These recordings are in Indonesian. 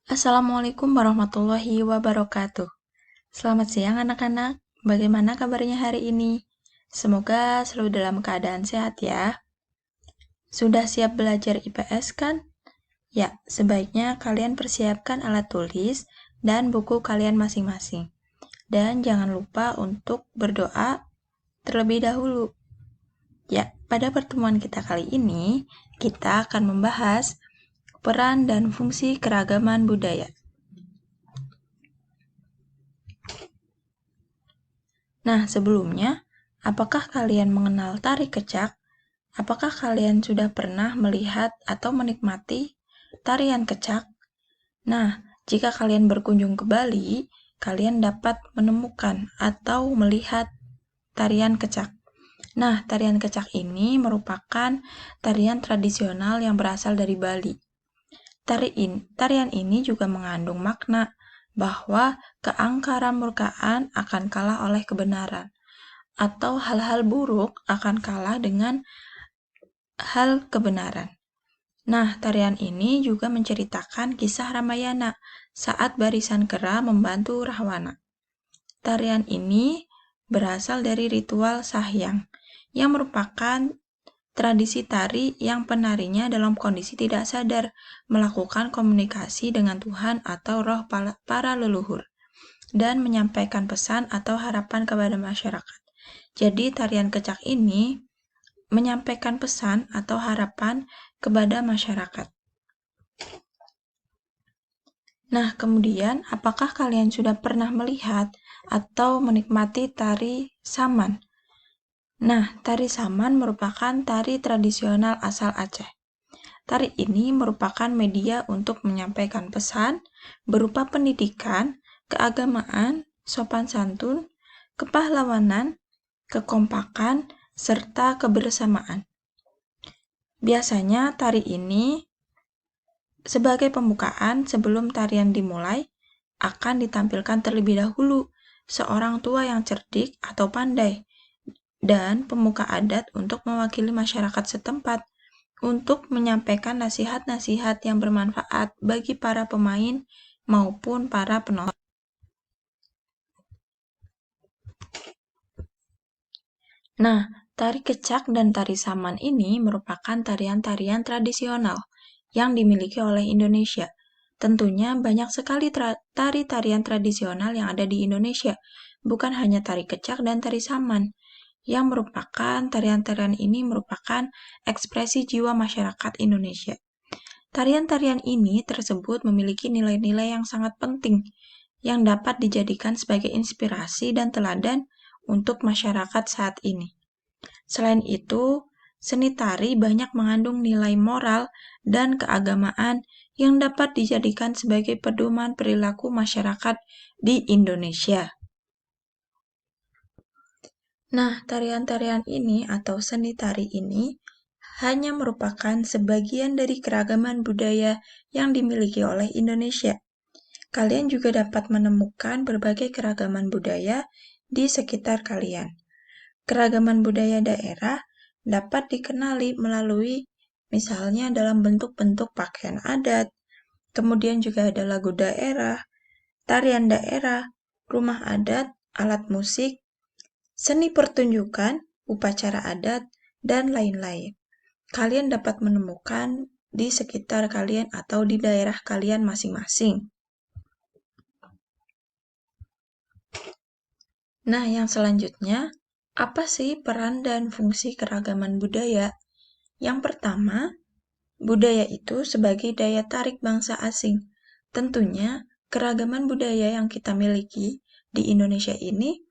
Assalamualaikum warahmatullahi wabarakatuh. Selamat siang anak-anak. Bagaimana kabarnya hari ini? Semoga selalu dalam keadaan sehat ya. Sudah siap belajar IPS kan? Ya, sebaiknya kalian persiapkan alat tulis dan buku kalian masing-masing. Dan jangan lupa untuk berdoa terlebih dahulu. Ya, pada pertemuan kita kali ini, kita akan membahas peran dan fungsi keragaman budaya. Nah, sebelumnya, apakah kalian mengenal tari kecak? Apakah kalian sudah pernah melihat atau menikmati tarian kecak? Nah, jika kalian berkunjung ke Bali, kalian dapat menemukan atau melihat tarian kecak. Nah, tarian kecak ini merupakan tarian tradisional yang berasal dari Bali. Tarian ini juga mengandung makna bahwa keangkaran murkaan akan kalah oleh kebenaran, atau hal-hal buruk akan kalah dengan hal kebenaran. Nah, tarian ini juga menceritakan kisah Ramayana saat barisan kera membantu Rahwana. Tarian ini berasal dari ritual Sahyang, yang merupakan tradisi tari yang penarinya dalam kondisi tidak sadar melakukan komunikasi dengan Tuhan atau roh para leluhur dan menyampaikan pesan atau harapan kepada masyarakat. Jadi tarian kecak ini menyampaikan pesan atau harapan kepada masyarakat. Nah, kemudian apakah kalian sudah pernah melihat atau menikmati tari saman? Nah, tari saman merupakan tari tradisional asal Aceh. Tari ini merupakan media untuk menyampaikan pesan berupa pendidikan, keagamaan, sopan santun, kepahlawanan, kekompakan, serta kebersamaan. Biasanya tari ini sebagai pembukaan sebelum tarian dimulai akan ditampilkan terlebih dahulu seorang tua yang cerdik atau pandai dan pemuka adat untuk mewakili masyarakat setempat untuk menyampaikan nasihat-nasihat yang bermanfaat bagi para pemain maupun para penonton. Nah, tari kecak dan tari saman ini merupakan tarian-tarian tradisional yang dimiliki oleh Indonesia. Tentunya banyak sekali tari-tarian tradisional yang ada di Indonesia, bukan hanya tari kecak dan tari saman, yang merupakan tarian-tarian ini merupakan ekspresi jiwa masyarakat Indonesia. Tarian-tarian ini tersebut memiliki nilai-nilai yang sangat penting, yang dapat dijadikan sebagai inspirasi dan teladan untuk masyarakat saat ini. Selain itu, seni tari banyak mengandung nilai moral dan keagamaan yang dapat dijadikan sebagai pedoman perilaku masyarakat di Indonesia. Nah, tarian-tarian ini atau seni tari ini hanya merupakan sebagian dari keragaman budaya yang dimiliki oleh Indonesia. Kalian juga dapat menemukan berbagai keragaman budaya di sekitar kalian. Keragaman budaya daerah dapat dikenali melalui misalnya dalam bentuk-bentuk pakaian adat, kemudian juga ada lagu daerah, tarian daerah, rumah adat, alat musik, seni pertunjukan, upacara adat, dan lain-lain. Kalian dapat menemukan di sekitar kalian atau di daerah kalian masing-masing. Nah, yang selanjutnya, apa sih peran dan fungsi keragaman budaya? Yang pertama, budaya itu sebagai daya tarik bangsa asing. Tentunya, keragaman budaya yang kita miliki di Indonesia ini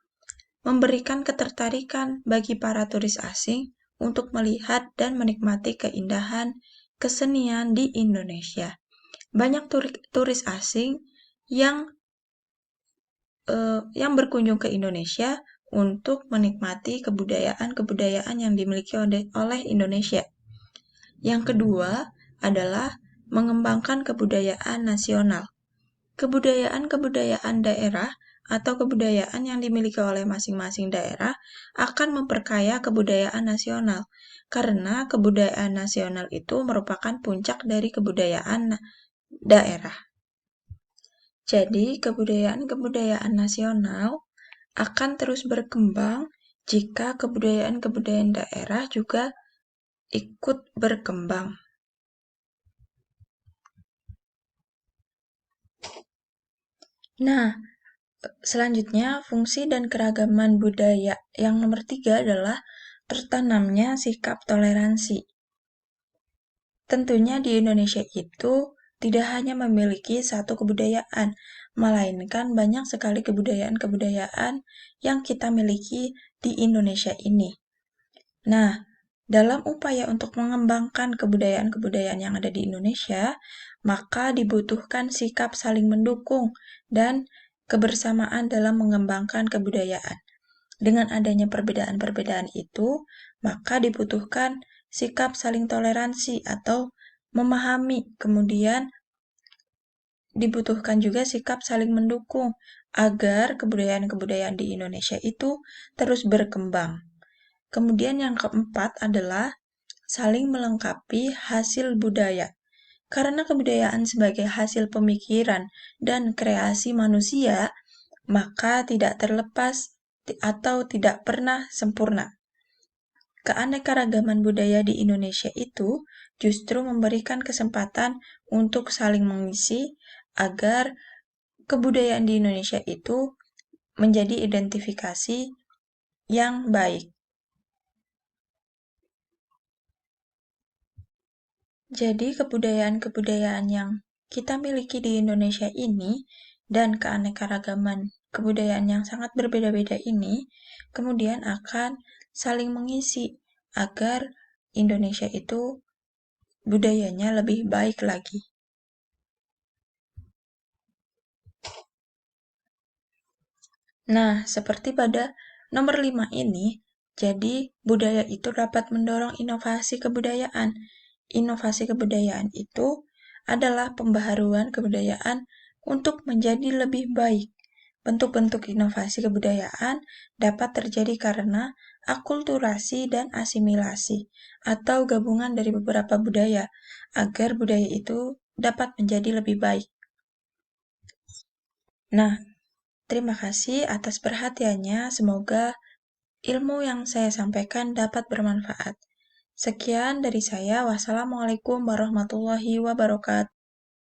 memberikan ketertarikan bagi para turis asing untuk melihat dan menikmati keindahan kesenian di Indonesia. Banyak turis asing yang berkunjung ke Indonesia untuk menikmati kebudayaan-kebudayaan yang dimiliki oleh Indonesia. Yang kedua adalah mengembangkan kebudayaan nasional. Kebudayaan-kebudayaan daerah atau kebudayaan yang dimiliki oleh masing-masing daerah akan memperkaya kebudayaan nasional, karena kebudayaan nasional itu merupakan puncak dari kebudayaan daerah. Jadi, kebudayaan-kebudayaan nasional akan terus berkembang jika kebudayaan-kebudayaan daerah juga ikut berkembang. Nah, selanjutnya fungsi dan keragaman budaya yang nomor 3 adalah tertanamnya sikap toleransi. Tentunya di Indonesia itu tidak hanya memiliki satu kebudayaan, melainkan banyak sekali kebudayaan-kebudayaan yang kita miliki di Indonesia ini. Nah, dalam upaya untuk mengembangkan kebudayaan-kebudayaan yang ada di Indonesia, maka dibutuhkan sikap saling mendukung dan kebersamaan dalam mengembangkan kebudayaan. Dengan adanya perbedaan-perbedaan itu, maka dibutuhkan sikap saling toleransi atau memahami, kemudian dibutuhkan juga sikap saling mendukung agar kebudayaan-kebudayaan di Indonesia itu terus berkembang. Kemudian yang keempat adalah saling melengkapi hasil budaya. Karena kebudayaan sebagai hasil pemikiran dan kreasi manusia, maka tidak terlepas atau tidak pernah sempurna. Keanekaragaman budaya di Indonesia itu justru memberikan kesempatan untuk saling mengisi agar kebudayaan di Indonesia itu menjadi identifikasi yang baik. Jadi kebudayaan-kebudayaan yang kita miliki di Indonesia ini dan keanekaragaman kebudayaan yang sangat berbeda-beda ini kemudian akan saling mengisi agar Indonesia itu budayanya lebih baik lagi. Nah, seperti pada nomor 5 ini, jadi budaya itu dapat mendorong inovasi kebudayaan. Inovasi kebudayaan itu adalah pembaharuan kebudayaan untuk menjadi lebih baik. Bentuk-bentuk inovasi kebudayaan dapat terjadi karena akulturasi dan asimilasi atau gabungan dari beberapa budaya agar budaya itu dapat menjadi lebih baik. Nah, terima kasih atas perhatiannya. Semoga ilmu yang saya sampaikan dapat bermanfaat. Sekian dari saya. Wassalamualaikum warahmatullahi wabarakatuh.